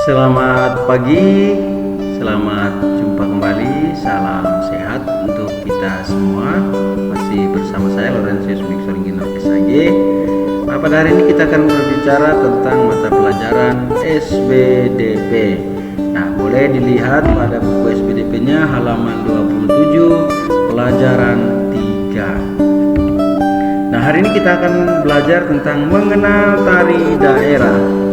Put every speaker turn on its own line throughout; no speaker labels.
Selamat pagi, selamat jumpa kembali. Salam sehat untuk kita semua. Masih bersama saya Laurentius Mixoringino SAG. Nah, pada hari ini kita akan berbicara tentang mata pelajaran SBDP. Nah, boleh dilihat pada buku SBDP-nya halaman 27, pelajaran 3. Nah, hari ini kita akan belajar tentang mengenal tari daerah.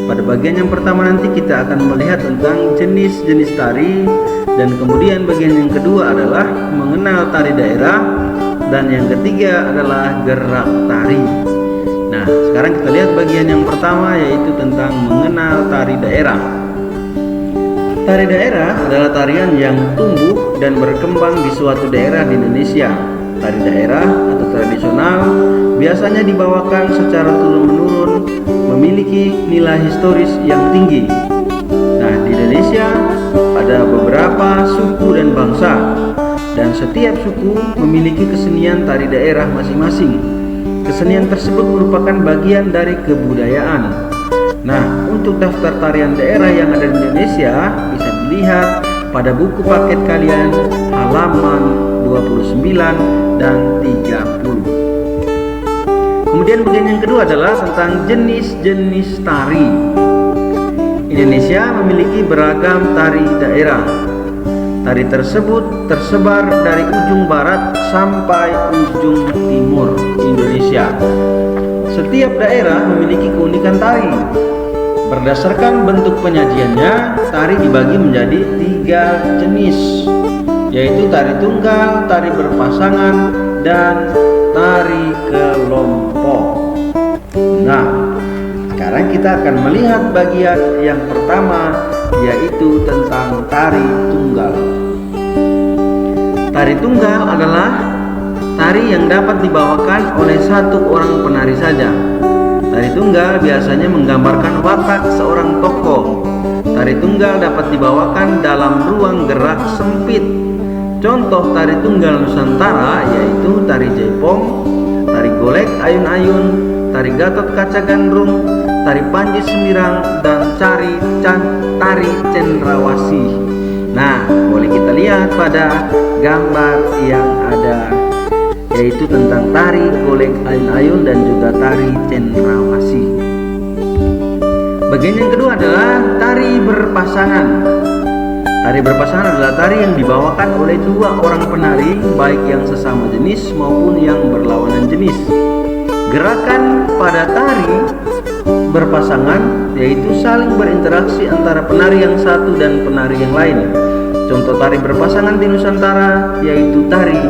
Pada bagian yang pertama nanti kita akan melihat tentang jenis-jenis tari, dan kemudian bagian yang kedua adalah mengenal tari daerah, dan yang ketiga adalah gerak tari. Nah, sekarang kita lihat bagian yang pertama, yaitu tentang mengenal tari daerah. Tari daerah adalah tarian yang tumbuh dan berkembang di suatu daerah di Indonesia. Tari daerah atau tradisional biasanya dibawakan secara turun-menurun, memiliki nilai historis yang tinggi. Nah, di Indonesia ada beberapa suku dan bangsa, dan setiap suku memiliki kesenian tari daerah masing-masing. Kesenian tersebut merupakan bagian dari kebudayaan. Nah, untuk daftar tarian daerah yang ada di Indonesia bisa dilihat pada buku paket kalian halaman 29 dan 30. Kemudian bagian yang kedua adalah tentang jenis-jenis tari. Indonesia memiliki beragam tari daerah. Tari tersebut tersebar dari ujung barat sampai ujung timur Indonesia. Setiap daerah memiliki keunikan tari. Berdasarkan bentuk penyajiannya, tari dibagi menjadi 3 jenis, yaitu tari tunggal, tari berpasangan, dan tari kelompok. Nah, sekarang kita akan melihat bagian yang pertama, yaitu tentang tari tunggal. Tari tunggal adalah tari yang dapat dibawakan oleh satu orang penari saja. Tari tunggal biasanya menggambarkan watak seorang tokoh. Tari tunggal dapat dibawakan dalam ruang gerak sempit. Contoh tari tunggal Nusantara yaitu tari jaipong, tari golek ayun-ayun, tari gatot kaca gandrung, tari panji semirang, dan tari cendrawasih. Nah, boleh kita lihat pada gambar yang ada, yaitu tentang tari golek ayun-ayun dan juga tari cendrawasih. Bagian yang kedua adalah tari berpasangan. Tari berpasangan adalah tari yang dibawakan oleh 2 orang penari, baik yang sesama jenis maupun yang berlawanan jenis. Gerakan pada tari berpasangan yaitu saling berinteraksi antara penari yang satu dan penari yang lain. Contoh tari berpasangan di Nusantara yaitu tari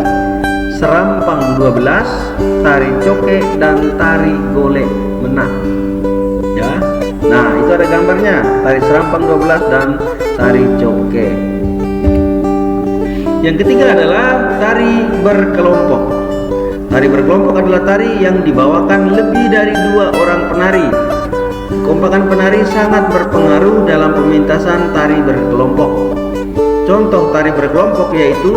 serampang 12, tari coke, dan tari golek menang. Ya. Nah, itu ada gambarnya, tari serampang 12 dan tari coke. Yang ketiga adalah tari berkelompok. Tari berkelompok adalah tari yang dibawakan lebih dari 2 orang penari. Kekompakan penari sangat berpengaruh dalam pementasan tari berkelompok. Contoh tari berkelompok yaitu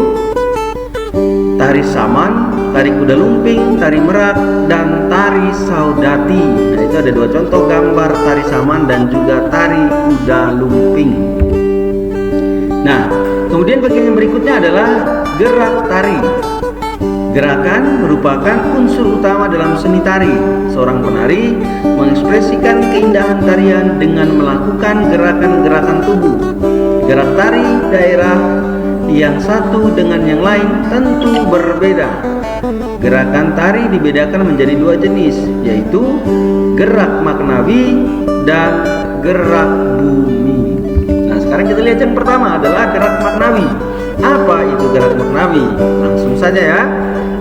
tari saman, tari kuda lumping, tari merak, dan tari saudati. Nah, itu ada 2 contoh gambar tari saman dan juga tari kuda lumping. Nah, kemudian bagian yang berikutnya adalah gerak tari. Gerakan merupakan unsur utama dalam seni tari. Seorang penari mengekspresikan keindahan tarian dengan melakukan gerakan-gerakan tubuh. Gerak tari daerah yang satu dengan yang lain tentu berbeda. Gerakan tari dibedakan menjadi 2 jenis, yaitu gerak maknawi dan gerak bumi. Nah, sekarang kita lihat yang pertama adalah gerak maknawi. Apa itu gerak maknawi? Langsung saja ya.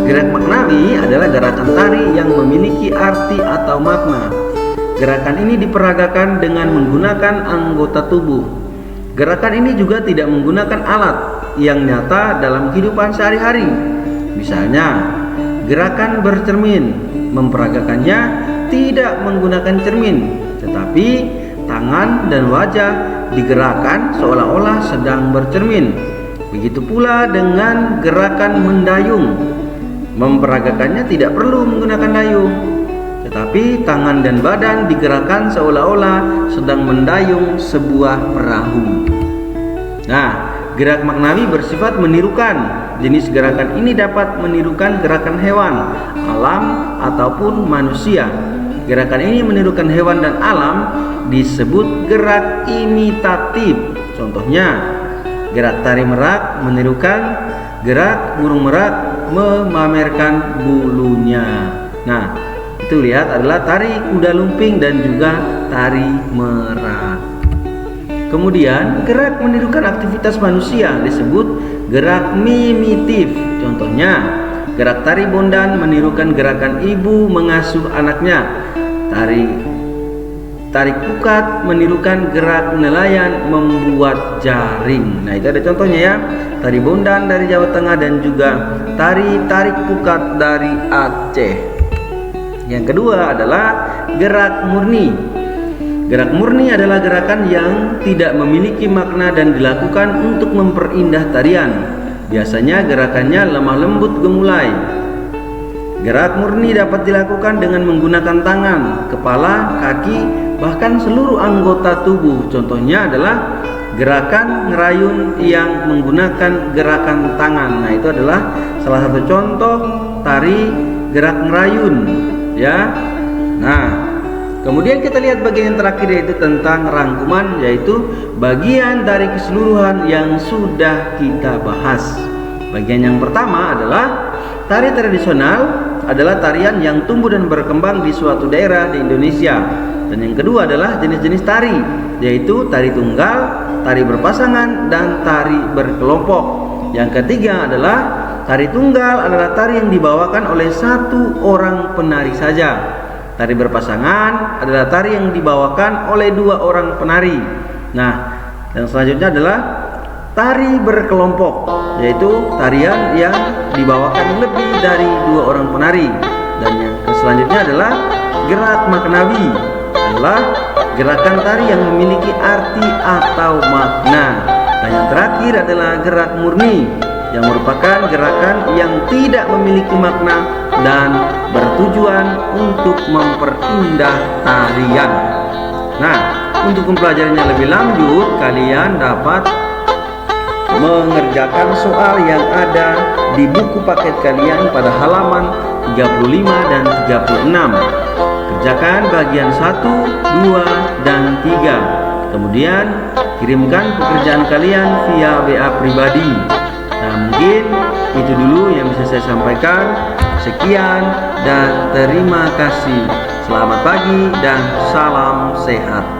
Gerak maknawi adalah gerakan tari yang memiliki arti atau makna. Gerakan ini diperagakan dengan menggunakan anggota tubuh. Gerakan ini juga tidak menggunakan alat yang nyata dalam kehidupan sehari-hari. Misalnya, gerakan bercermin, memperagakannya tidak menggunakan cermin, tetapi tangan dan wajah digerakkan seolah-olah sedang bercermin. Begitu pula dengan gerakan mendayung, memperagakannya tidak perlu menggunakan dayung, tetapi tangan dan badan digerakkan seolah-olah sedang mendayung sebuah perahu. Nah, gerak maknawi bersifat menirukan. Jenis gerakan ini dapat menirukan gerakan hewan, alam, ataupun manusia. Gerakan ini menirukan hewan dan alam disebut gerak imitatif. Contohnya, gerak tari merak menirukan gerak burung merak memamerkan bulunya. Nah, itu lihat adalah tari kuda lumping dan juga tari merak. Kemudian, gerak menirukan aktivitas manusia disebut gerak mimitif. Contohnya, gerak tari bondan menirukan gerakan ibu mengasuh anaknya. Tari pukat menirukan gerak nelayan membuat jaring. Nah, itu ada contohnya ya. Tari bondan dari Jawa Tengah dan juga tari tarik pukat dari Aceh. Yang kedua adalah gerak murni. Gerak murni adalah gerakan yang tidak memiliki makna dan dilakukan untuk memperindah tarian. Biasanya gerakannya lemah lembut gemulai. Gerak murni dapat dilakukan dengan menggunakan tangan, kepala, kaki, bahkan seluruh anggota tubuh. Contohnya adalah gerakan ngerayun yang menggunakan gerakan tangan. Nah, itu adalah salah satu contoh tari gerak ngerayun ya. Nah, kemudian kita lihat bagian yang terakhir, yaitu tentang rangkuman, yaitu bagian dari keseluruhan yang sudah kita bahas. Bagian yang pertama adalah tari tradisional adalah tarian yang tumbuh dan berkembang di suatu daerah di Indonesia. Dan yang kedua adalah jenis-jenis tari, yaitu tari tunggal, tari berpasangan, dan tari berkelompok. Yang ketiga adalah tari tunggal adalah tari yang dibawakan oleh satu orang penari saja. Tari berpasangan adalah tari yang dibawakan oleh dua orang penari. Nah, yang selanjutnya adalah tari berkelompok, yaitu tarian yang dibawakan lebih dari dua orang penari. Dan yang selanjutnya adalah gerak maknawi, adalah gerakan tari yang memiliki arti atau makna. Dan yang terakhir adalah gerak murni, yang merupakan gerakan yang tidak memiliki makna dan bertujuan untuk memperindah tarian. Nah, untuk mempelajarinya lebih lanjut, kalian dapat mengerjakan soal yang ada di buku paket kalian pada halaman 35 dan 36. Kerjakan bagian 1, 2, dan 3. Kemudian kirimkan pekerjaan kalian via WA pribadi. Nah, mungkin itu dulu yang bisa saya sampaikan. Sekian dan terima kasih. Selamat pagi dan salam sehat.